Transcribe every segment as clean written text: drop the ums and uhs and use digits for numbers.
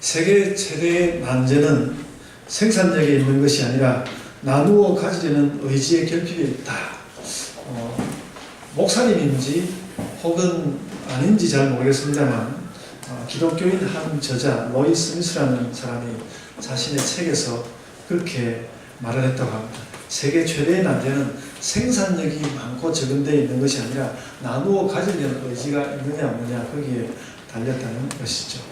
세계 최대의 난제는 생산력에 있는 것이 아니라 나누어 가지려는 의지의 결핍에 있다. 목사님인지 혹은 아닌지 잘 모르겠습니다만 기독교인 한 저자 로이 스미스라는 사람이 자신의 책에서 그렇게 말을 했다고 합니다. 세계 최대의 난제는 생산력이 많고 적은 데 있는 것이 아니라 나누어 가지려는 의지가 있느냐 없느냐 거기에 달렸다는 것이죠.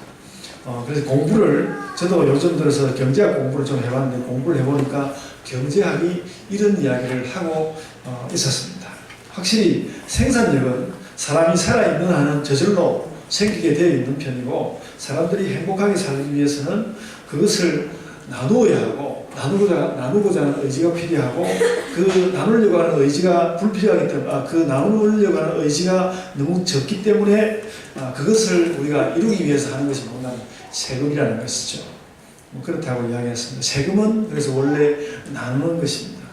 그래서 공부를 저도 요즘 들어서 경제학 공부를 좀 해봤는데 공부를 해보니까 경제학이 이런 이야기를 하고 있었습니다. 확실히 생산력은 사람이 살아있는 한은 저절로 생기게 되어 있는 편이고 사람들이 행복하게 살기 위해서는 그것을 나누어야 하고 나누고자 하는 의지가 필요하고 그 나누려고 하는 의지가 불필요하기 때문에 그 나누려고 하는 의지가 너무 적기 때문에 그것을 우리가 이루기 위해서 하는 것이 뭔가 세금이라는 것이죠. 그렇다고 이야기했습니다. 세금은 그래서 원래 나누는 것입니다.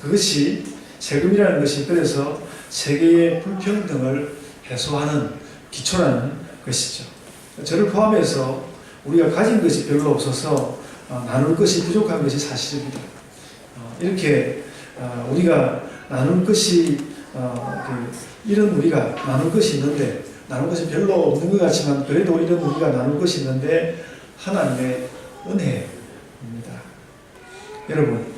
그것이 세금이라는 것이 그래서 세계의 불평등을 해소하는 기초라는 것이죠. 저를 포함해서 우리가 가진 것이 별로 없어서 나눌 것이 부족한 것이 사실입니다. 이렇게 우리가 나눌 것이 이런 우리가 나눌 것이 있는데 나눌 것이 별로 없는 것 같지만 그래도 이런 우리가 나눌 것이 있는데 하나님의 은혜입니다. 여러분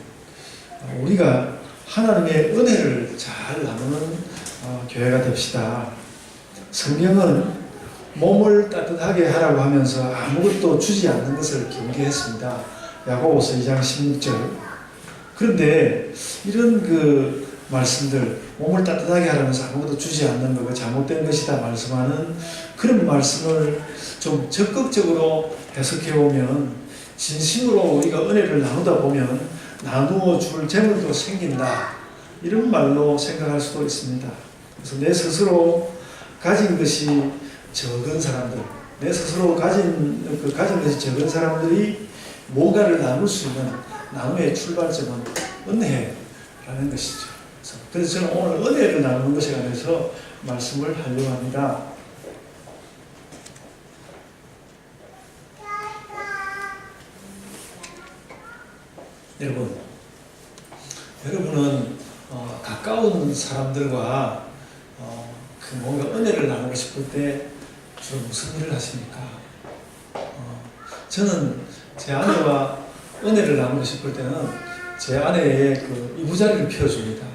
우리가 하나님의 은혜를 잘 나누는 교회가 됩시다. 성경은 몸을 따뜻하게 하라고 하면서 아무것도 주지 않는 것을 경계했습니다. 야고보서 2장 16절. 그런데 이런 그 말씀들 몸을 따뜻하게 하라면서 아무것도 주지 않는 것은 잘못된 것이다 말씀하는 그런 말씀을 좀 적극적으로 해석해 보면 진심으로 우리가 은혜를 나누다 보면 나누어 줄 재물도 생긴다 이런 말로 생각할 수도 있습니다. 그래서 내 스스로 가진 것이 적은 사람들, 내 스스로 가진 것이 적은 사람들이 뭔가를 나눌 수 있는 나눔의 출발점은 은혜라는 것이죠. 그래서 저는 오늘 은혜를 나누는 것에 관해서 말씀을 하려고 합니다. 여러분은 가까운 사람들과 뭔가 은혜를 나누고 싶을 때 주로 무슨 일을 하십니까? 저는 제 아내와 은혜를 나누고 싶을 때는 제 아내의 그 이부자리를 펴줍니다.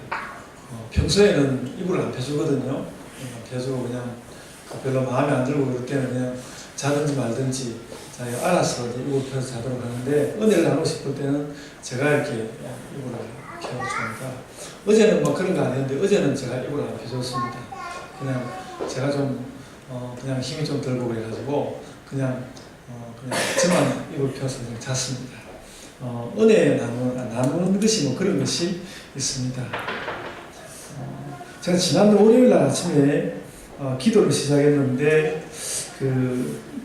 평소에는 이불을 안 펴주거든요. 펴주고 그냥 별로 마음에 안 들고 그럴 때는 그냥 자든지 말든지 자기가 알아서 이불 펴서 자도록 하는데 은혜를 나누고 싶을 때는 제가 이렇게 이불을 펴줍니다. 어제는 뭐 그런 거 아니었는데 어제는 제가 이불을 안 펴줬습니다. 그냥 제가 좀 그냥 힘이 좀 들고 그래가지고 그냥 저만 이불 펴서 그냥 잤습니다. 은혜 나누는 것이 뭐 그런 것이 있습니다. 제가 지난 월요일 날 아침에 기도를 시작했는데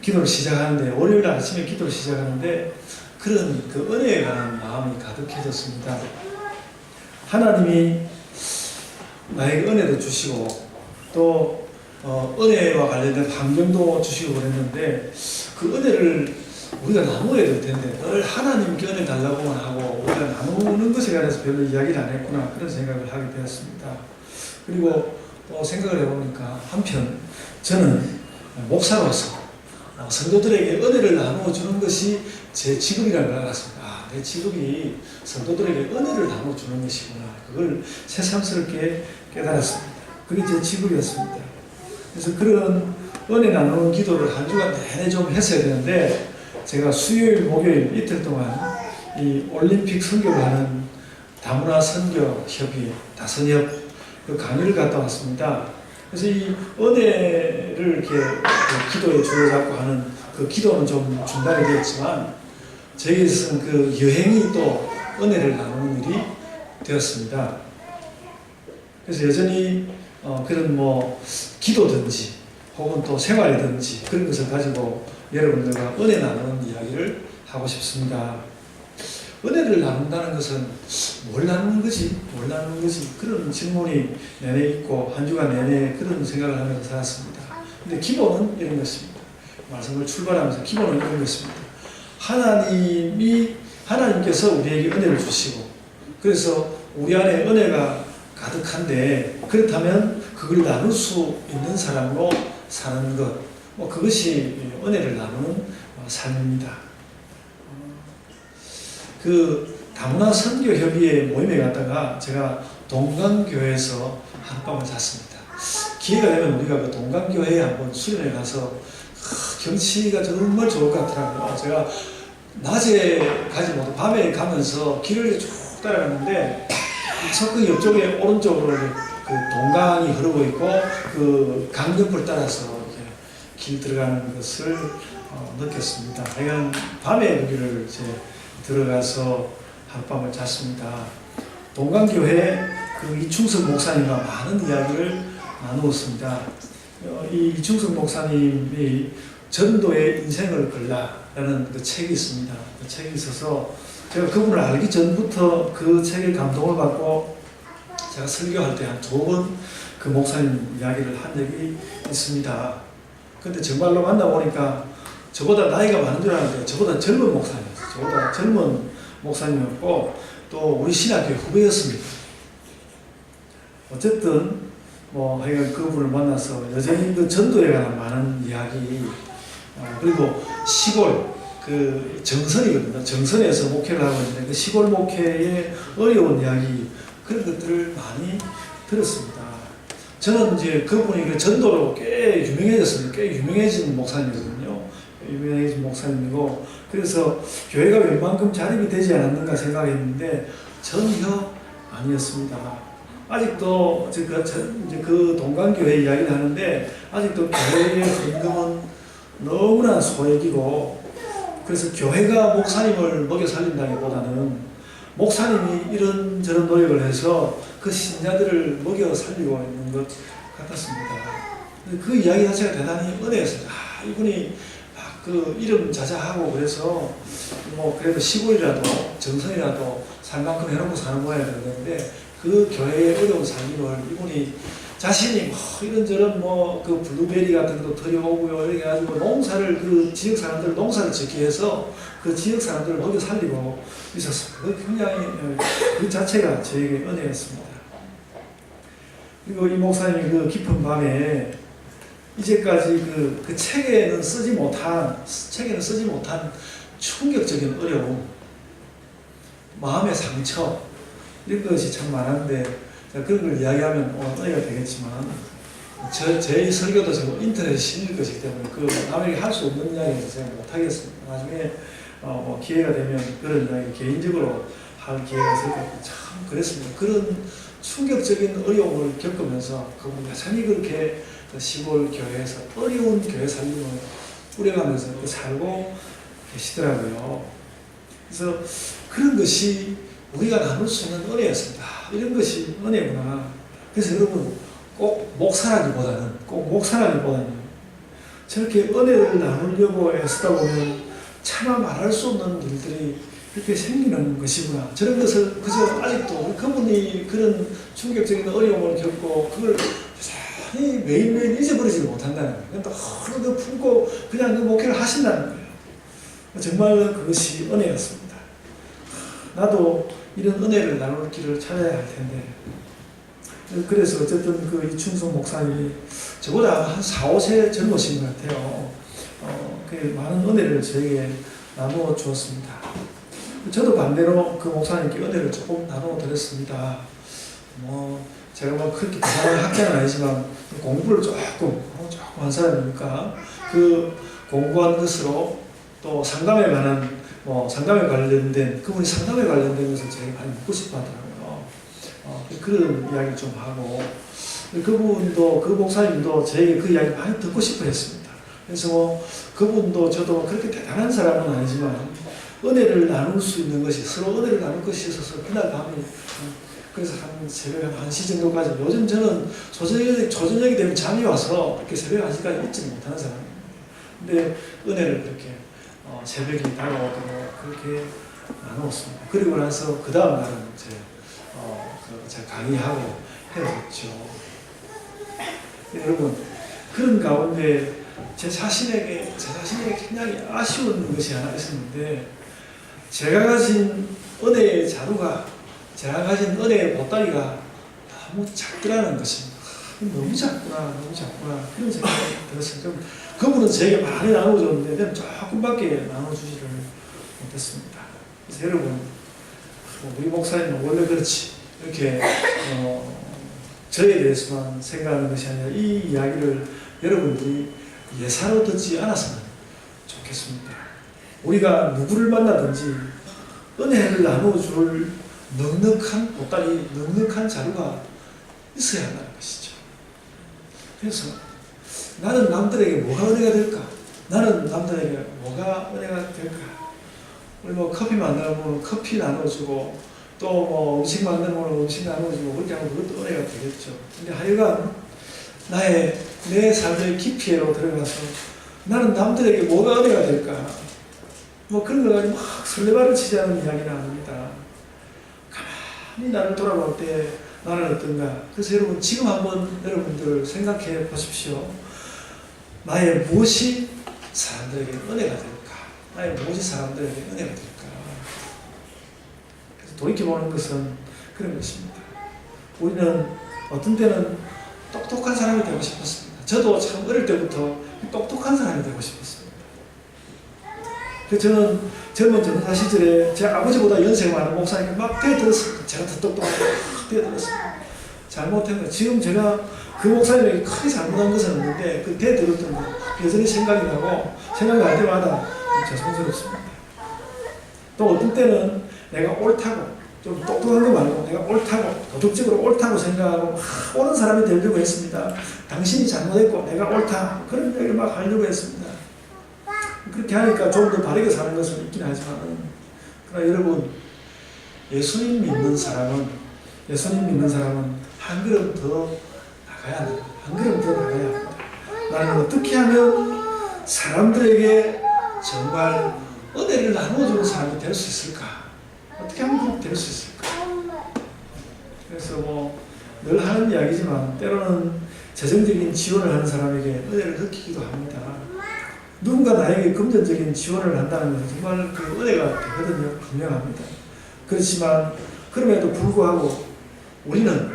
기도를 시작하는데 월요일 날 아침에 기도를 시작하는데 그런 그 은혜에 관한 마음이 가득해졌습니다. 하나님이 나에게 은혜도 주시고 또 은혜와 관련된 환경도 주시고 그랬는데 그 은혜를 우리가 나누어야 될 텐데 늘 하나님께 은혜 달라고만 하고 우리가 나누는 것에 관해서 별로 이야기를 안 했구나 그런 생각을 하게 되었습니다. 그리고 또 생각을 해보니까 한편 저는 목사로서 성도들에게 은혜를 나누어 주는 것이 제 직업이라는 걸 알았습니다. 내 직업이 성도들에게 은혜를 나누어 주는 것이구나. 그걸 새삼스럽게 깨달았습니다. 그게 제 직업이었습니다. 그래서 그런 은혜 나누는 기도를 한 주간 내내 좀 했어야 되는데 제가 수요일, 목요일 이틀 동안 이 올림픽 선교를 하는 다문화 선교 협의 다선협 그 강의를 갔다 왔습니다. 그래서 이 은혜를 이렇게 기도에 주로 잡고 하는 그 기도는 좀 중단이 되었지만 저에게 있어서는 그 여행이 또 은혜를 나누는 일이 되었습니다. 그래서 여전히 그런 뭐 기도든지 혹은 또 생활이든지 그런 것을 가지고 여러분들과 은혜 나누는 이야기를 하고 싶습니다. 은혜를 나눈다는 것은 뭘 나누는 거지? 뭘 나누는 거지? 그런 질문이 내내 있고 한 주간 내내 그런 생각을 하면서 살았습니다. 근데 기도는 이런 것입니다. 말씀을 출발하면서 기본은 이런 것입니다. 하나님께서 우리에게 은혜를 주시고, 그래서 우리 안에 은혜가 가득한데, 그렇다면 그걸 나눌 수 있는 사람으로 사는 것, 그것이 은혜를 나누는 삶입니다. 그 다문화 선교협의회 모임에 갔다가 제가 동강교회에서 하룻밤을 잤습니다. 기회가 되면 우리가 그 동강교회에 한번 수련회 가서 경치가 정말 좋을 것 같더라고요. 제가 낮에 가지 못해 밤에 가면서 길을 쭉 따라갔는데 계속 그 옆쪽에 오른쪽으로 그 동강이 흐르고 있고 그 강변을 따라서 이렇게 길 들어가는 것을 느꼈습니다. 하여간 밤에 여기를 이제 들어가서 하룻밤을 잤습니다. 동강교회 그 이충석 목사님과 많은 이야기를 나누었습니다. 이 이충석 목사님이 전도의 인생을 걸라라는 그 책이 있습니다. 그 책이 있어서 제가 그분을 알기 전부터 그 책에 감동을 받고 제가 설교할 때 한 2번 그 목사님 이야기를 한 적이 있습니다. 근데 정말로 만나보니까 저보다 나이가 많은 줄 알았는데 저보다 젊은 목사님이었어요. 저보다 젊은 목사님이었고 또 우리 신학교 후배였습니다. 어쨌든 하여간 그분을 만나서 여전히 그 전도에 관한 많은 이야기, 그리고 시골 그 정선이거든요. 정선에서 목회를 하고 있는데 그 시골 목회의 어려운 이야기, 그런 것들을 많이 들었습니다. 저는 이제 그분이 그 전도로 꽤 유명해졌습니다. 꽤 유명해진 목사님이거든요. 유명해진 목사님이고, 그래서 교회가 웬만큼 자립이 되지 않았는가 생각했는데 전혀 아니었습니다. 아직도 이제 그 동강교회 이야기를 하는데 아직도 교회의 헌금은 너무나 소액이고, 그래서 교회가 목사님을 먹여 살린다기보다는 목사님이 이런저런 노력을 해서 그 신자들을 먹여 살리고 있는 것 같았습니다. 그 이야기 자체가 대단히 은혜였습니다. 이분이 그 이름 자자하고 그래서 그래도 시골이라도 정선이라도 살 만큼 해놓고 사는 모양이 되는데, 그 교회의 어려운 삶을 이분이 자신이 이런저런 그 블루베리 같은 것도 들여오고요. 이렇게 해가지고 농사를, 그 지역 사람들 농사를 짓게 해서 그 지역 사람들을 먹여 살리고 있었습니다. 그 굉장히 그 자체가 저에게 은혜였습니다. 그리고 이 목사님이 그 깊은 밤에 이제까지 그 책에는 쓰지 못한 충격적인 어려움, 마음의 상처, 이런 것이 참 많은데 그런 걸 이야기하면 은혜가 되겠지만 제 설교도 지금 인터넷에 실릴 것이기 때문에 그 남에게 할 수 없는 이야기에서 제가 못하겠습니다. 나중에 기회가 되면 그런 이야기 개인적으로 할 기회가 있을 것 같고 참 그랬습니다. 그런 충격적인 어려움을 겪으면서 그분 여전히 그렇게 시골 교회에서 어려운 교회 살림을 꾸려가면서 살고 계시더라고요. 그래서 그런 것이 우리가 나눌 수 있는 은혜였습니다. 이런 것이 은혜구나. 그래서 여러분 꼭 목사라기보다는 저렇게 은혜를 나누려고 애쓰다 보면 차마 말할 수 없는 일들이 이렇게 생기는 것이구나. 저런 것을 그저 아직도 그분이 그런 충격적인 어려움을 겪고 그걸 매일매일 잊어버리지 못한다는 거예요. 그러니까 하루도 품고 그냥 그 목회를 하신다는 거예요. 정말 그것이 은혜였습니다. 나도 이런 은혜를 나눌 길을 찾아야 할 텐데. 그래서 어쨌든 그 이충석 목사님이 저보다 한 4, 5세 젊으신 것 같아요. 그 많은 은혜를 저에게 나누어 주었습니다. 저도 반대로 그 목사님께 은혜를 조금 나누어 드렸습니다. 제가 그렇게 대단한 학자는 아니지만 공부를 조금 한 사람이니까 그 공부한 것으로 또 상담에 관한 상담에 관련된, 그분이 상담에 관련된 것을 제가 많이 묻고 싶어 하더라고요. 그런 이야기를 좀 하고, 그분도, 그 목사님도 저에게 그 이야기 많이 듣고 싶어 했습니다. 그래서 그분도 저도 그렇게 대단한 사람은 아니지만, 은혜를 나눌 수 있는 것이, 서로 은혜를 나눌 것이 있어서 그날 밤에, 그래서 한 새벽 1시 정도까지, 요즘 저는 조저녁이 되면 잠이 와서 이렇게 새벽 1시까지 잊지 못하는 사람입니다. 근데 은혜를 그렇게 새벽이 다가오도록 그렇게 나누었습니다. 그리고 나서 그 다음 날은 제가 강의하고 헤어졌죠. 여러분, 그런 가운데 제 자신에게 굉장히 아쉬운 것이 하나 있었는데, 제가 가진 은혜의 자루가, 제가 가진 은혜의 보따리가 너무 작더라는 것입니다. 너무 작구나. 그런 생각이 들었어요. 그분은 저에게 많이 나눠줬는데, 저는 조금밖에 나눠주지를 못했습니다. 그래서 여러분, 우리 목사님은 원래 그렇지. 이렇게, 저에 대해서만 생각하는 것이 아니라 이 이야기를 여러분들이 예사로 듣지 않았으면 좋겠습니다. 우리가 누구를 만나든지 은혜를 나눠줄 넉넉한 보따리, 넉넉한 자루가 있어야 한다는 것이죠. 그래서 나는 남들에게 뭐가 은혜가 될까? 나는 남들에게 뭐가 은혜가 될까? 우리 뭐 커피 만들면 커피 나눠주고, 또 뭐 음식 만들면 음식 나눠주고, 그렇게 하면 그것도 은혜가 되겠죠. 근데 하여간 내 삶의 깊이로 들어가서 나는 남들에게 뭐가 은혜가 될까? 뭐 그런 거 가지고 막 설레발을 치자는 이야기는 아닙니다. 가만히 나를 돌아볼 때 나는 어떤가? 그래서 여러분, 지금 한번 여러분들 생각해 보십시오. 나의 무엇이 사람들에게 은혜가 될까? 나의 무엇이 사람들에게 은혜가 될까? 그래서 돌이켜보는 것은 그런 것입니다. 우리는 어떤 때는 똑똑한 사람이 되고 싶었습니다. 저도 참 어릴 때부터 똑똑한 사람이 되고 싶었습니다. 그래서 저는 젊은 전사 시절에 제 아버지보다 연세가 많은 목사님께 막 대들었습니다. 제가 더 똑똑하게 대들었습니다. 잘못한 거. 지금 제가 그 목사님에게 크게 잘못한 것은 없는데, 그 대들었던 거 여전히 생각이 나고, 생각이 날 때마다 죄송스럽습니다. 또 어떤 때는 내가 옳다고, 좀 똑똑한 거 말고 내가 옳다고, 도덕적으로 옳다고 생각하고 옳은 사람이 되려고 했습니다. 당신이 잘못했고 내가 옳다, 그런 얘기를 막 하려고 했습니다. 그렇게 하니까 좀 더 바르게 사는 것은 있긴 하지만, 그러나 여러분, 예수님 믿는 사람은 한 걸음 더 나가야 합니다. 한 걸음 더 나가야 합니다. 나는 어떻게 하면 사람들에게 정말 은혜를 나눠주는 사람이 될 수 있을까? 어떻게 하면 그렇게 될 수 있을까? 그래서 뭐 늘 하는 이야기지만, 때로는 재정적인 지원을 하는 사람에게 은혜를 느끼기도 합니다. 누군가 나에게 금전적인 지원을 한다는 것은 정말 그 은혜가 되거든요. 분명합니다. 그렇지만 그럼에도 불구하고 우리는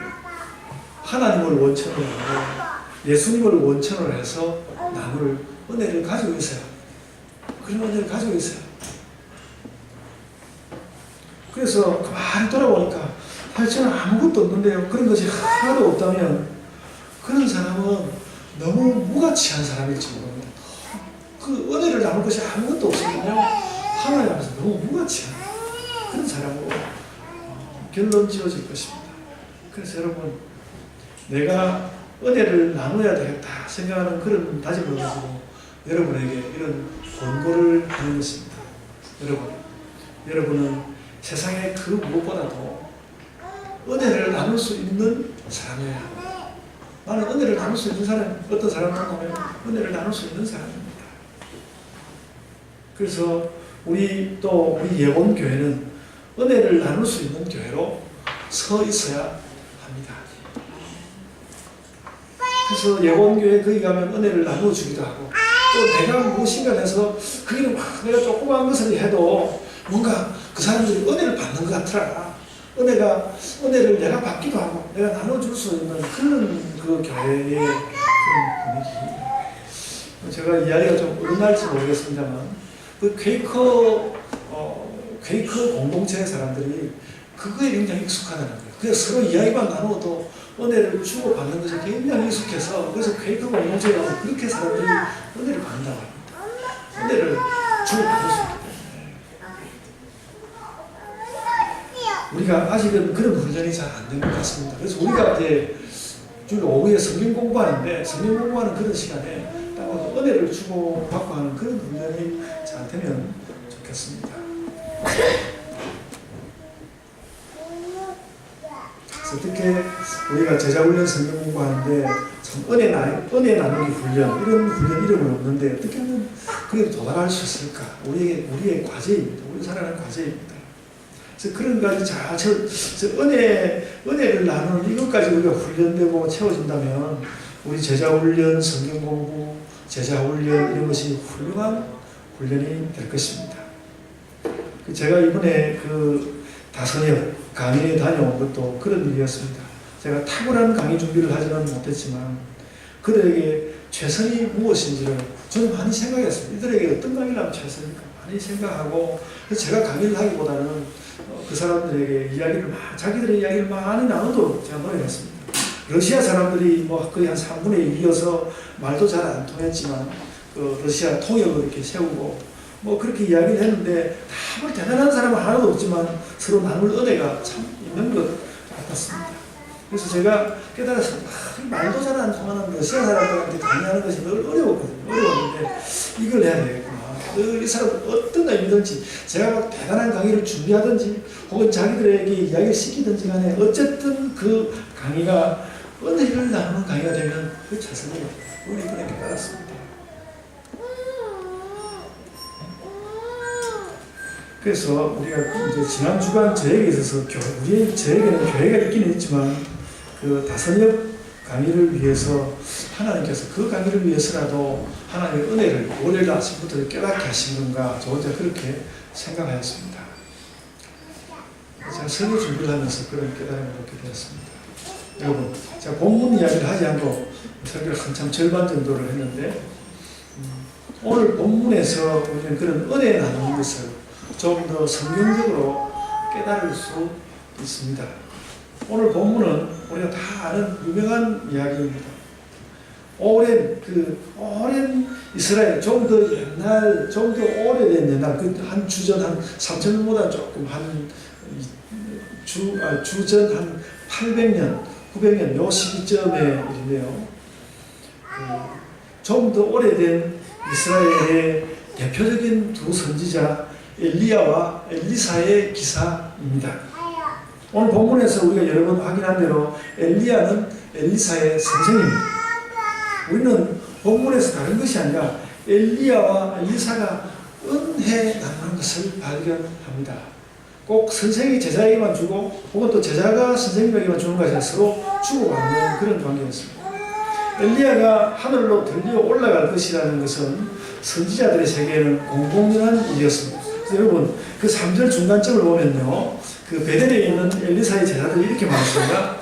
하나님을 원천으로 하고 예수님을 원천으로 해서 나눌 은혜를 가지고 있어요. 그런 은혜를 가지고 있어요. 그래서 가만히 돌아보니까 저는 아무것도 없는데요. 그런 것이 하나도 없다면 그런 사람은 너무 무가치한 사람일지 모릅니다. 그 은혜를 나눌 것이 아무것도 없으면요, 하나님 앞에서 너무 무가치한 그런 사람으로 결론 지어질 것입니다. 그래서 여러분, 내가 은혜를 나눠야 되겠다 생각하는 그런 다짐을 가지고 여러분에게 이런 권고를 하는 것입니다. 여러분은 세상의 그 무엇보다도 은혜를 나눌 수 있는 사람이에요. 나는 은혜를 나눌 수 있는 사람, 어떤 사람을 보면 은혜를 나눌 수 있는 사람입니다. 그래서 우리 예원교회는 은혜를 나눌 수 있는 교회로 서 있어야 합니다. 그래서 예원교회 거기 가면 은혜를 나눠주기도 하고, 또 내가 무엇인가 해서 거기는 내가 조그마한 것을 해도 뭔가 그 사람들이 은혜를 받는 것 같더라. 은혜를 내가 받기도 하고 내가 나눠줄 수 있는 그런 그 교회의 그런 분위기. 제가 이야기가 좀 어긋날지 모르겠습니다만, 그 퀘이커 공동체의 사람들이 그거에 굉장히 익숙하다는 거예요. 그래서 서로 이야기만 나누어도 은혜를 주고받는 것이 굉장히 익숙해서, 그래서 퀘이커 공동체에 가면 그렇게 사람들이 은혜를 받는다고 합니다. 은혜를 주고받을 수 있기 때문에. 우리가 아직은 그런 훈련이 잘 안 된 것 같습니다. 그래서 우리가 이제 주일 오후에 성경 공부하는데, 성경 공부하는 그런 시간에 딱 은혜를 주고받고 하는 그런 훈련이 잘 되면 좋겠습니다. 그래서 어떻게 우리가 제자훈련 성경 공부하는데 참 은혜 나누기 훈련, 이런 훈련 이름은 없는데 어떻게 하면 그게 도달할 수 있을까? 우리의 과제입니다. 우리 살아가는 과제입니다. 그래서 그런 것까지 은혜를 나누는 이것까지 우리가 훈련되고 채워진다면 우리 제자훈련, 성경공부, 제자 훈련 이런 것이 훌륭한 훈련이 될 것입니다. 제가 이번에 그 다선역 강의에 다녀온 것도 그런 일이었습니다. 제가 탁월한 강의 준비를 하지는 못했지만 그들에게 최선이 무엇인지를 저는 많이 생각했습니다. 이들에게 어떤 강의를 하면 최선일까 많이 생각하고, 제가 강의를 하기보다는 그 사람들에게 이야기를 자기들의 이야기를 많이 나누도록 제가 노력했습니다. 러시아 사람들이 뭐 거의 한 3분의 2여서 말도 잘 안 통했지만 그 러시아 통역을 이렇게 세우고 뭐 그렇게 이야기를 했는데 다 대단한 사람은 하나도 없지만 서로 나눌 은혜가 참 있는 것 같았습니다. 그래서 제가 깨달았습니다. 말도 잘 안 통하는 러시아 사람들한테 강의하는 것이 늘 어려웠거든요. 어려웠는데 이걸 해야 되겠구나. 이 사람 어떤 의미든지 제가 막 대단한 강의를 준비하든지 혹은 자기들에게 이야기를 시키든지 간에 어쨌든 그 강의가 은혜를 나누는 강의가 되면 그 최선이에요. 우리 그렇게 깨달았습니다. 그래서 우리가 이제 지난 주간 저에게 있어서 저에게는 교회가 있기는 있지만 그 다선역 강의를 위해서 하나님께서 그 강의를 위해서라도 하나님의 은혜를 월요일 아침부터 깨닫게 하신 건가, 저 혼자 그렇게 생각하였습니다. 제가 설교 준비를 하면서 그런 깨달음을 얻게 되었습니다. 여러분, 제가 본문 이야기를 하지 않고 설교를 한참 절반 정도를 했는데 오늘 본문에서 우리는 그런 은혜 나누는 것을 좀 더 성경적으로 깨달을 수 있습니다. 오늘 본문은 우리가 다 아는 유명한 이야기입니다. 오랜 이스라엘, 좀 더 옛날, 좀 더 오래된 옛날, 한 주전 한 3,000년보다 조금 주전 한 800년, 900년 요 시기점의 일인데요. 좀 더 오래된 이스라엘의 대표적인 두 선지자 엘리야와 엘리사의 기사입니다. 오늘 본문에서 우리가 여러 번 확인한 대로 엘리야는 엘리사의 선생입니다. 우리는 본문에서 다른 것이 아니라 엘리야와 엘리사가 은혜 나누는 것을 발견합니다. 꼭 선생이 제자에게만 주고 혹은 또 제자가 선생님에게만 주는 것이 아니라 서로 주고받는 그런 관계였습니다. 엘리야가 하늘로 들려 올라갈 것이라는 것은 선지자들의 세계에는 공공연한 일이었습니다. 그래서 여러분 그 3절 중간점을 보면요, 그 베델에 있는 엘리사의 제자들이 이렇게 말했습니다.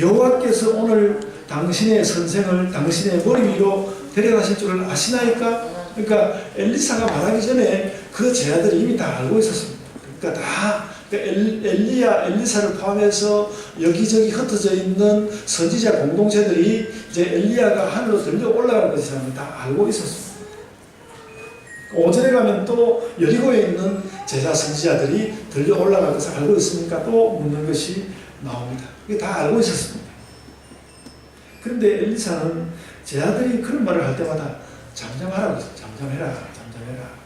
여호와께서 오늘 당신의 선생을 당신의 머리 위로 데려가실 줄을 아시나이까? 그러니까 엘리사가 말하기 전에 그 제자들이 이미 다 알고 있었습니다. 그러니까 다 엘리야, 엘리사를 포함해서 여기저기 흩어져 있는 선지자 공동체들이 이제 엘리야가 하늘로 들려 올라갈 것이라는 걸 다 알고 있었습니다. 5절에 가면 또 여리고에 있는 제자 선지자들이 들려 올라갈 것을 알고 있으니까 또 묻는 것이 나옵니다. 이게 다 알고 있었습니다. 그런데 엘리사는 제자들이 그런 말을 할 때마다 잠잠하라고 했어요. 잠잠해라, 잠잠해라.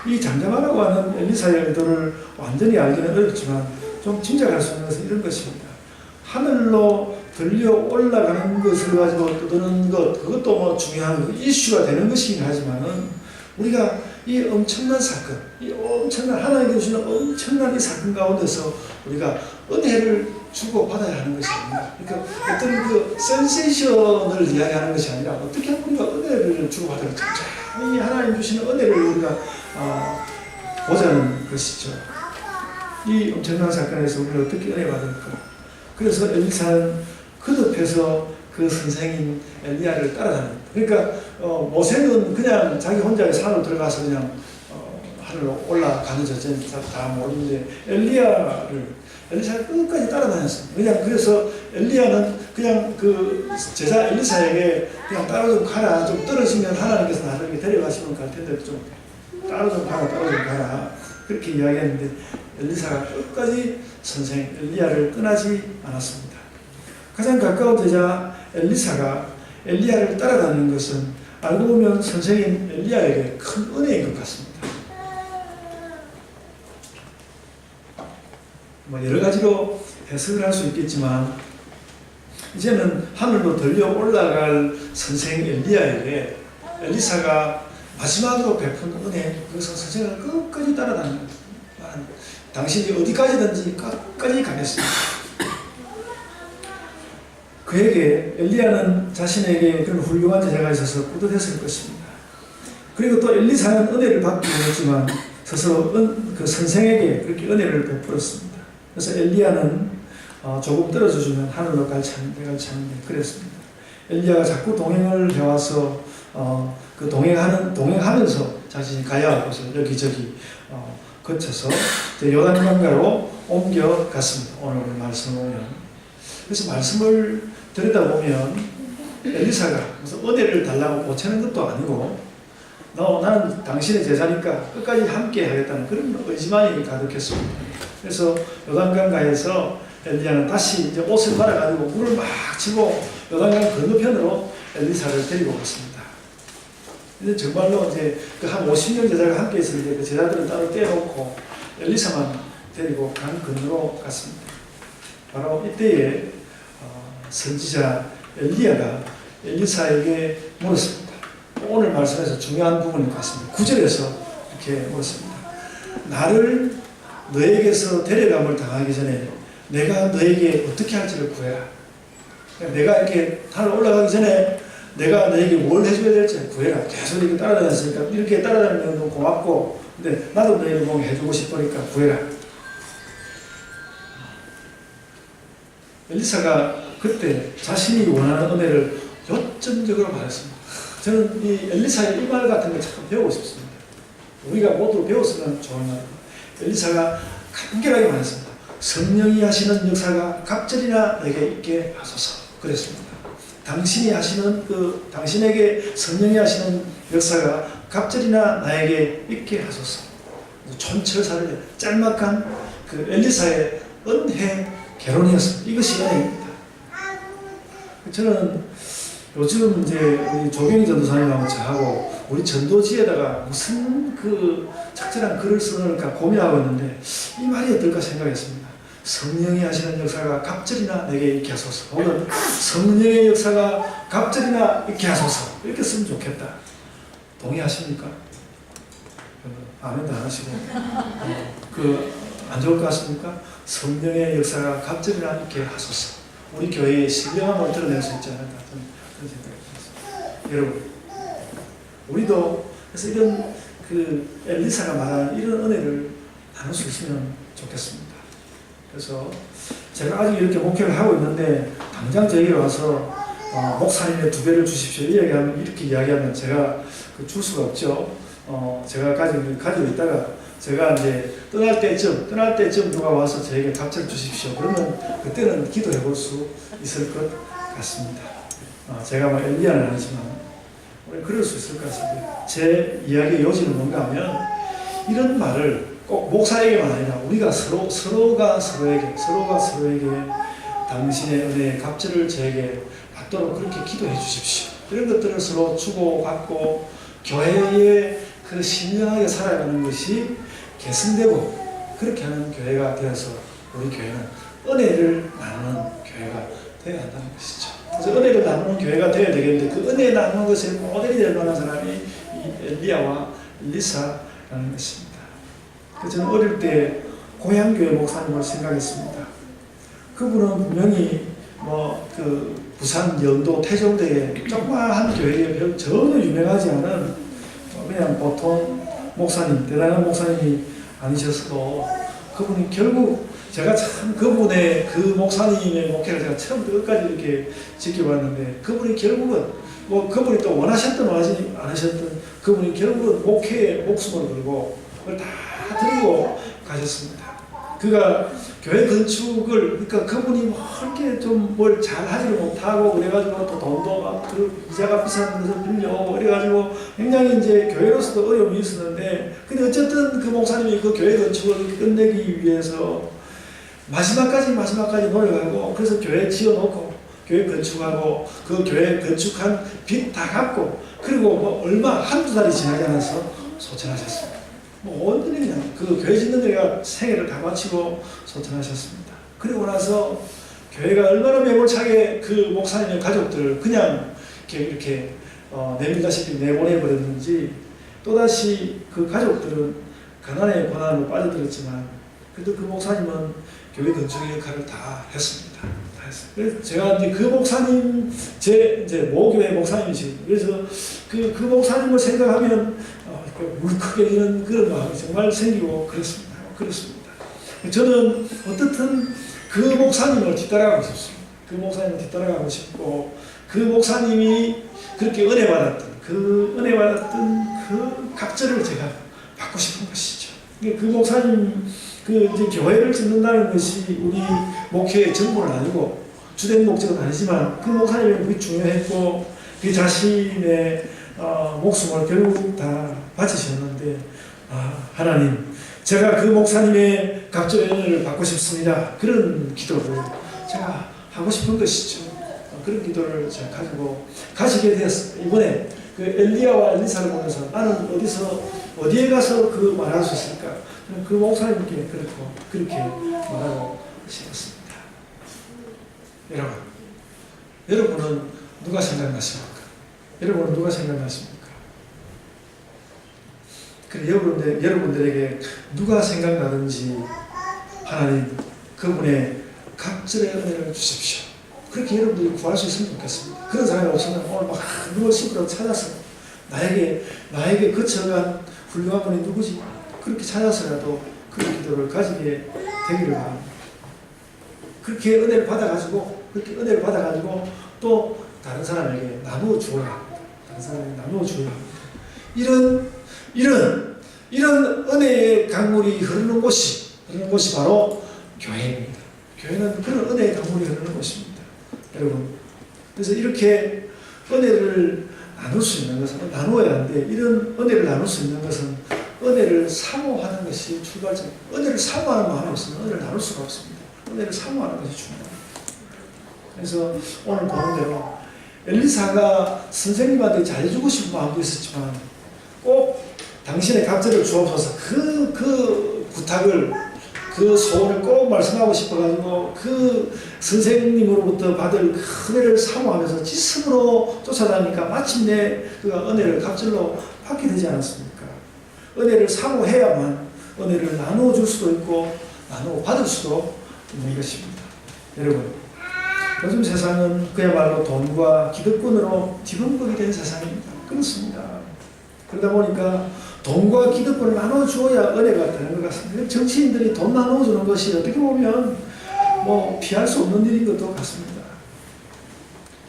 이 잠잠하라고 하는 엘리사의 의도를 완전히 알기는 어렵지만 좀 짐작할 수 있는 것은 이런 것입니다. 하늘로 들려 올라가는 것을 가지고 떠드는 것, 그것도 뭐 중요한 이슈가 되는 것이긴 하지만은 우리가 이 엄청난 사건, 이 엄청난 하나님께 주시는 엄청난 이 사건 가운데서 우리가 은혜를 주고받아야 하는 것이 아닙니다. 그러니까 어떤 그 센세이션을 이야기하는 것이 아니라 어떻게 하면 우리가 은혜를 주고받아야 천천히 하나님 주시는 은혜를 우리가 보자는 것이죠. 이 엄청난 사건에서 우리가 어떻게 은혜 받을까? 그래서 엘리사는 거듭해서 그 선생인 엘리야를 따라다닙니다. 그러니까 모세는 그냥 자기 혼자 산으로 들어가서 그냥 하늘로 올라가는 저는 다 모르는데 엘리사가 끝까지 따라다녔습니다. 그냥 그래서 엘리야는 그냥 그 제자 엘리사에게 그냥 따라 좀 가라, 좀 떨어지면 하나님께서 나를 데려가시면 갈 텐데 좀 따라 좀 가라 그렇게 이야기했는데 엘리사가 끝까지 선생 엘리야를 떠나지 않았습니다. 가장 가까운 제자 엘리사가 엘리야를 따라다니는 것은 알고 보면 선생인 엘리야에게 큰 은혜인 것 같습니다. 뭐 여러 가지로 해석을 할 수 있겠지만 이제는 하늘로 들려 올라갈 선생 엘리야에게 엘리사가 마지막으로 베푼 은혜, 그것은 선생을 끝까지 따라다니는 당신이 어디까지든지 끝까지 가겠습니다. 그에게 엘리야는 자신에게 그런 훌륭한 제자가 있어서 뿌듯했을 것입니다. 그리고 또 엘리사는 은혜를 받기 원했지만 스스로 그 선생에게 그렇게 은혜를 베풀었습니다. 그래서 엘리야는 조금 떨어져주면 하늘로 갈 참인데 그랬습니다. 엘리야가 자꾸 동행을 해와서 그 동행하면서 자신이 가야 할 곳을 여기저기 거쳐서 요단강가로 옮겨갔습니다. 오늘 말씀을 보면. 그래서 말씀을 들여다보면 엘리사가 무슨 은혜를 달라고 보채는 것도 아니고 나는 당신의 제자니까 끝까지 함께 하겠다는 그런 의지만이 가득했습니다. 그래서 요단강가에서 엘리야는 다시 이제 옷을 말아가지고 물을 막 치고 요단강 건너편으로 엘리사를 데리고 갔습니다. 근데 정말로 이제 그 한 50명 제자가 함께 있을 때 그 제자들은 따로 떼어놓고 엘리사만 데리고 강 건너로 갔습니다. 바로 이때에 선지자 엘리야가 엘리사에게 물었습니다. 오늘 말씀에서 중요한 부분인 것 같습니다. 9절에서 이렇게 물었습니다. 나를 너에게서 데려감을 당하기 전에 내가 너에게 어떻게 할지를 구해라. 내가 이렇게 하늘 올라가기 전에 내가 너에게 뭘 해줘야 될지 구해라. 계속 이렇게 따라다녔으니까 이렇게 따라다니는 건 고맙고 근데 나도 너에게 뭐 해주고 싶으니까 구해라. 엘리사가 그때 자신이 원하는 은혜를 요점적으로 말했습니다. 저는 이 엘리사의 이 말 같은 걸 참 배우고 싶습니다. 우리가 모두 배웠으면 좋은 말입니다. 엘리사가 간결하게 말했습니다. 성령이 하시는 역사가 갑절이나 내게 있게 하소서. 그랬습니다. 당신이 하시는 당신에게 성령이 하시는 역사가 갑절이나 나에게 있게 하소서. 촌철살인의 짤막한 그 엘리사의 은혜 개론이었습니다. 이것이 은혜입니다. 저는 요즘 이제 우리 조경희 전도사님하고 저하고 우리 전도지에다가 무슨 그 적절한 글을 써놓을까 고민하고 있는데 이 말이 어떨까 생각했습니다. 성령이 하시는 역사가 갑절이나 내게 있게 하소서. 혹은 성령의 역사가 갑절이나 있게 하소서. 이렇게 쓰면 좋겠다. 동의하십니까? 아멘도 안 하시고 안 좋을 것 같습니까? 성령의 역사가 갑절이나 있게 하소서. 우리 교회의 신령함을 드러낼 수 있지 않을까 그런 생각이 듭니다. 여러분, 우리도 그래서 이런 그 엘리사가 말하는 이런 은혜를 나눌 수 있으면 좋겠습니다. 그래서 제가 아직 이렇게 목회를 하고 있는데 당장 저에게 와서 목사님의 2배를 주십시오 이렇게 이야기하면 제가 줄 수가 없죠. 제가 가지고 있다가 제가 이제 떠날 때쯤 누가 와서 저에게 갑자기 주십시오. 그러면 그때는 기도해 볼 수 있을 것 같습니다. 제가 막 엘리야는 아니지만 우리 그럴 수 있을 것 같습니다. 제 이야기의 요지는 뭔가 하면 이런 말을 꼭 목사에게만 아니라 우리가 서로가 서로에게 당신의 은혜의 갑절을 저에게 받도록 그렇게 기도해 주십시오. 이런 것들을 서로 주고받고 교회에 그 신령하게 살아가는 것이 개선되고 그렇게 하는 교회가 되어서 우리 교회는 은혜를 나누는 교회가 되어야 한다는 것이죠. 그래서 은혜를 나누는 교회가 되어야 되겠는데 그 은혜 나누는 것의 모델이 될 만한 사람이 이 엘리야와 엘리사라는 것입니다. 그래서 저는 어릴 때 고향교회 목사님을 생각했습니다. 그분은 분명히 부산 연도 태종대에 조그마한 교회에 전혀 유명하지 않은 그냥 보통 목사님, 대단한 목사님이 아니셨어도 그분이 결국 제가 참 그분의 그 목사님의 목회를 제가 처음부터 끝까지 이렇게 지켜봤는데 그분이 결국은 그분이 또 원하셨든 원하지 않으셨든 그분이 결국은 목회에 목숨을 걸고 그걸 다 들고 가셨습니다. 그가 교회 건축을 그러니까 그분이 이렇게 좀 뭘 잘하지를 못하고 그래가지고 또 돈도 막 이자가 비싼 것을 빌려오고 그래가지고 굉장히 이제 교회로서도 어려움이 있었는데 근데 어쨌든 그 목사님이 그 교회 건축을 끝내기 위해서 마지막까지 노력하고 그래서 교회 지어놓고 교회 건축하고 그 교회 건축한 빚 다 갚고 그리고 얼마 한두 달이 지나지 않아서 소천하셨습니다. 온전히 그냥 그 교회 짓는 데가 생애를 다 바치고 소천하셨습니다. 그리고 나서 교회가 얼마나 매몰차게 그 목사님의 가족들을 그냥 이렇게 내밀다시피 내보내버렸는지 또다시 그 가족들은 가난의 고난으로 빠져들었지만 그래도 그 목사님은 교회 건축의 역할을 다 했습니다. 그래서 제가 이제 그 목사님 이제 모교회 목사님이시거든요. 그래서 그 목사님을 생각하면 울컥해지는 그런 마음이 정말 생기고 그렇습니다. 저는 어떻든 그 목사님을 뒤따라가고 싶습니다. 그 목사님을 뒤따라가고 싶고 그 목사님이 그렇게 은혜받았던 그 갑절을 제가 받고 싶은 것이죠. 그 목사님 이제 교회를 짓는다는 것이 우리 목회의 전부는 아니고 주된 목적은 아니지만 그 목사님이 무지 중요했고 그 자신의 목숨을 결국 다 바치셨는데 하나님 제가 그 목사님의 갑절의 은혜를 받고 싶습니다. 그런 기도를 제가 하고 싶은 것이죠. 그런 기도를 제가 가지게 되었습니다. 이번에 그 엘리야와 엘리사를 보면서 나는 어디에 가서 그 말할 수 있을까? 그 목사님께 그렇게 말하고 싶었습니다. 여러분은 누가 생각나십니까? 그래, 여러분들에게 누가 생각나든지 하나님 그분의 갑절의 은혜를 주십시오. 그렇게 여러분들이 구할 수 있으면 좋겠습니다. 그런 사람이 없으면 오늘 막 누구 식으로 찾아서 나에게 거쳐간 훌륭한 분이 누구지? 그렇게 찾아서라도 그런 기도를 가지게 되기를 바랍니다. 그렇게 은혜를 받아가지고 또 다른 사람에게 나누어 주어야 합니다. 이런 은혜의 강물이 흐르는 곳이 바로 교회입니다. 교회는 그런 은혜의 강물이 흐르는 곳입니다. 여러분, 그래서 이렇게 은혜를 나눌 수 있는 것은 나누어야 하는데 이런 은혜를 나눌 수 있는 것은 은혜를 사모하는 것이 출발점입니다. 은혜를 사모하는 마음이 없으면 은혜를 나눌 수가 없습니다. 은혜를 사모하는 것이 중요합니다. 그래서 오늘 보는 대로 엘리사가 선생님한테 잘해주고 싶은 마음도 있었지만 꼭 당신의 갑절을 주옵소서 그 부탁을 그 소원을 꼭 말씀하고 싶어가지고 그 선생님으로부터 받을 그 은혜를 사모하면서 지성으로 쫓아다니까 마침내 그가 은혜를 갑절로 받게 되지 않았습니까? 은혜를 사모해야만 은혜를 나누어 줄 수도 있고 나누어 받을 수도 있는 것입니다. 여러분, 요즘 세상은 그야말로 돈과 기득권으로 뒤범벅이 된 세상입니다. 그렇습니다. 그러다 보니까 돈과 기득권을 나눠 주어야 은혜가 되는 것 같습니다. 정치인들이 돈 나눠 주는 것이 어떻게 보면 피할 수 없는 일인 것도 같습니다.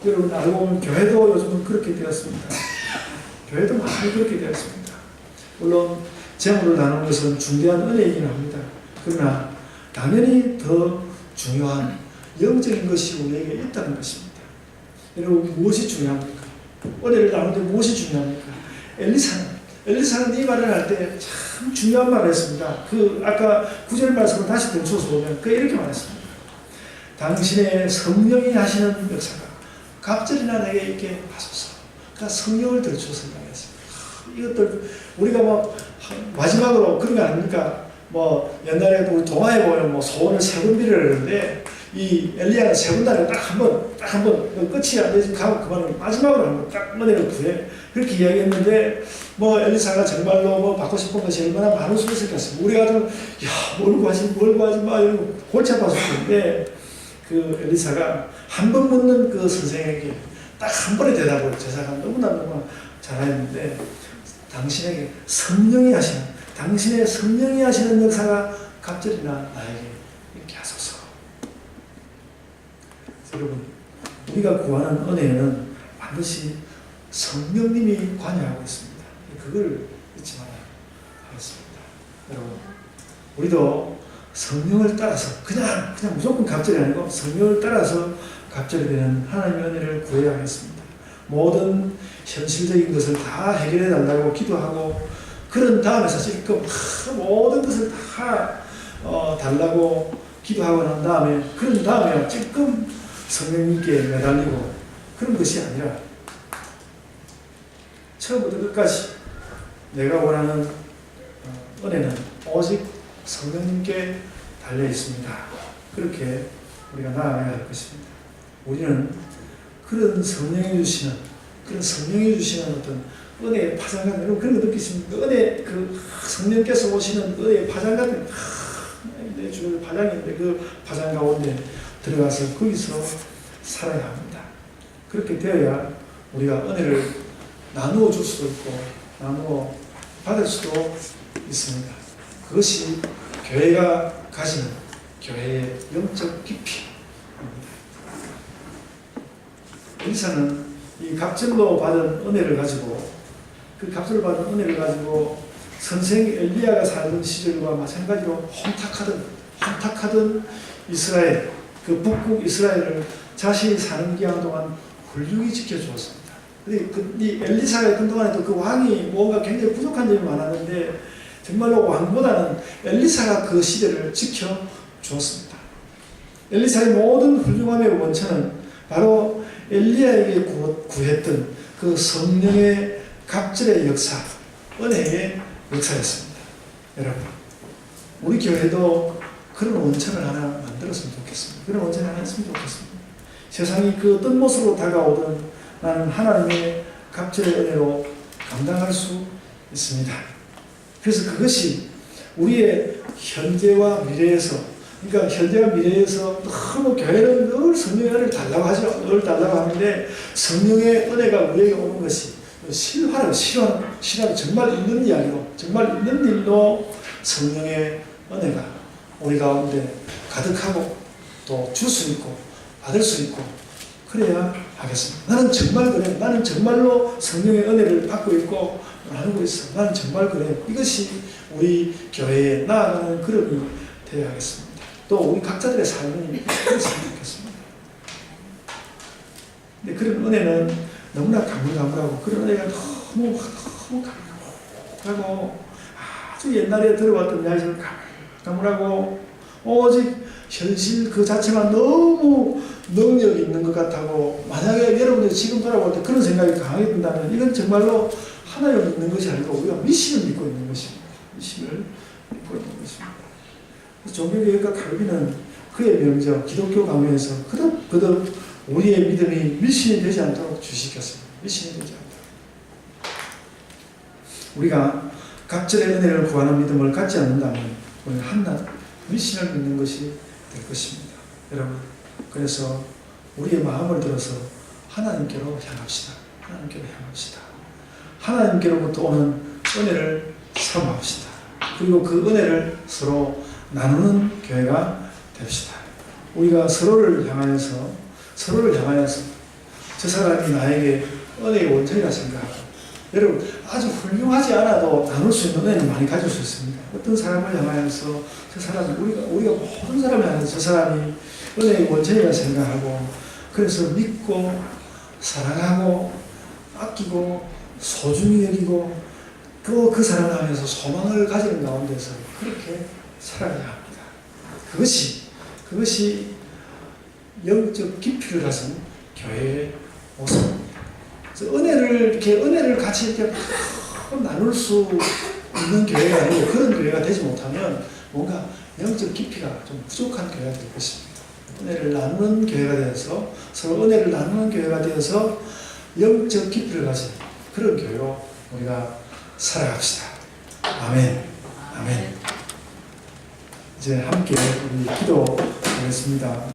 여러분 알고 보면 교회도 요즘은 그렇게 되었습니다. 교회도 많이 그렇게 되었습니다. 물론 재물을 나누는 것은 중대한 은혜이긴 합니다. 그러나 당연히 더 중요한 영적인 것이 우리에게 있다는 것입니다. 여러분 무엇이 중요합니까? 은혜를 나누는데 무엇이 중요합니까? 엘리사는 이 말을 할 때 참 중요한 말을 했습니다. 아까 9절 말씀을 다시 들춰서 보면 이렇게 말했습니다. 당신의 성령이 하시는 역사가 갑절이나 내게 있게 하소서. 그러니까 성령을 들춰서 말했습니다. 이것들 우리가 마지막으로 그런 거 아닙니까? 옛날에도 우리 동화에 보면 소원을 3번 비를 하는데 이 엘리야는 3번 달에 딱 한 번 끝이 안 되지 가고 그만은 마지막으로 한 번 딱 은혜를 구해 그렇게 이야기했는데 엘리사가 정말로 받고 싶은 것이 얼마나 많은 수 있었겠습니까? 우리가 좀 뭘 구하지 마 이러고 골치 아파서 그런데 그 엘리사가 한 번 묻는 그 선생에게 딱 한 번의 대답을 제사가 너무나 잘했는데 당신의 성령이 하시는 역사가 갑절이나 나에게 이렇게 하소서. 여러분, 우리가 구하는 은혜는 반드시 성령님이 관여하고 있습니다. 그걸 잊지 말아야 하겠습니다. 여러분, 우리도 성령을 따라서 그냥 무조건 갑절이 아니고 성령을 따라서 갑절이 되는 하나님의 은혜를 구해야 하겠습니다. 모든 현실적인 것을 다 해결해 달라고 기도하고 그런 다음에 사실 모든 것을 다 달라고 기도하고 난 다음에 그런 다음에 조금 성령님께 매달리고 그런 것이 아니라 처음부터 끝까지 내가 원하는 은혜는 오직 성령님께 달려 있습니다. 그렇게 우리가 나아가야 할 것입니다. 우리는 그런 성령이 주시는 어떤 은혜의 파장 같은 여러분 그런 거 느끼십니까? 은혜 성령께서 오시는 은혜의 파장 같은 내 주변에 파장인데 그 파장 가운데 들어가서 거기서 살아야 합니다. 그렇게 되어야 우리가 은혜를 나누어 줄 수도 있고 나누어 받을 수도 있습니다. 그것이 교회가 가지는 교회의 영적 깊이입니다. 엘리사는 이 갑절로 받은 은혜를 가지고 그 갑절로 받은 은혜를 가지고 선생 엘리야가 살던 시절과 마찬가지로 혼탁하던 이스라엘, 그 북국 이스라엘을 자신이 사는 기간 동안 훌륭히 지켜주었습니다. 이 엘리사가 있던 동안에도 그 왕이 뭔가 굉장히 부족한 점이 많았는데 정말로 왕보다는 엘리사가 그 시대를 지켜주었습니다. 엘리사의 모든 훌륭함의 원천은 바로 엘리야에게 구했던 그 성령의 갑절의 역사, 은혜의 역사였습니다. 여러분, 우리 교회도 그런 원천을 하나 만들었으면 좋겠습니다. 그런 원천이 하나 있으면 좋겠습니다. 세상이 그 어떤 모습으로 다가오든 나는 하나님의 갑절의 은혜로 감당할 수 있습니다. 그래서 그것이 우리의 현재와 미래에서, 그러니까 현재와 미래에서 너무 교회는 늘 성령의 은혜를 달라고 하죠. 늘 달라고 하는데 성령의 은혜가 우리에게 오는 것이 실화로 정말 있는 이야기로, 정말 있는 일로 성령의 은혜가 우리 가운데 가득하고 또 줄 수 있고 받을 수 있고 그래야 하겠습니다. 나는 정말 그래. 나는 정말로 성령의 은혜를 받고 있고 나누고 있어. 나는 정말 그래. 이것이 우리 교회에 나아가는 걸음이 되어야 하겠습니다. 또 우리 각자들의 삶이 그랬으면 좋겠습니다. 근데 그런 은혜는 너무나 가물가물하고 그런 은혜가 너무 가물가물하고 아주 옛날에 들어봤던 이야기처럼 가물가물하고 오직 현실 그 자체만 너무 능력이 있는 것 같고 만약에 여러분들이 지금 돌아볼 때 그런 생각이 강하게 든다면 이건 정말로 하나님을 믿는 것이 아니고 우리가 미신을 믿고 있는 것입니다. 미신을 믿고 있는 것입니다. 종교개혁과 칼빈은 그의 명저 기독교 강요에서 그덕 우리의 믿음이 미신이 되지 않도록 주시켰습니다. 미신이 되지 않도록. 우리가 갑절의 은혜를 구하는 믿음을 갖지 않는다면 우리는 한낱 미신을 믿는 것이 될 것입니다. 여러분, 그래서 우리의 마음을 들어서 하나님께로 향합시다. 하나님께로 향합시다. 하나님께로부터 오는 은혜를 사모합시다. 그리고 그 은혜를 서로 나누는 교회가 됩시다. 우리가 서로를 향하여서 저 사람이 나에게 은혜의 원천이라 생각하고, 여러분 아주 훌륭하지 않아도 나눌 수 있는 은혜는 많이 가질 수 있습니다. 어떤 사람을 향하여서 저 사람이 우리가 모든 사람을 향해서 저 사람이 은혜의 원천이라 생각하고 그래서 믿고 사랑하고 아끼고 소중히 여기고 그 사람을 향해서 소망을 가지는 가운데서 그렇게 살아야 합니다. 그것이 영적 깊이를 가진 교회의 모습입니다. 은혜를 같이 이렇게 나눌 수 있는 교회가 아니고 그런 교회가 되지 못하면 뭔가 영적 깊이가 좀 부족한 교회가 될 것입니다. 은혜를 나누는 교회가 되어서 서로 은혜를 나누는 교회가 되어서 영적 깊이를 가진 그런 교회로 우리가 살아갑시다. 아멘. 아멘. 이제 함께 우리 기도하겠습니다.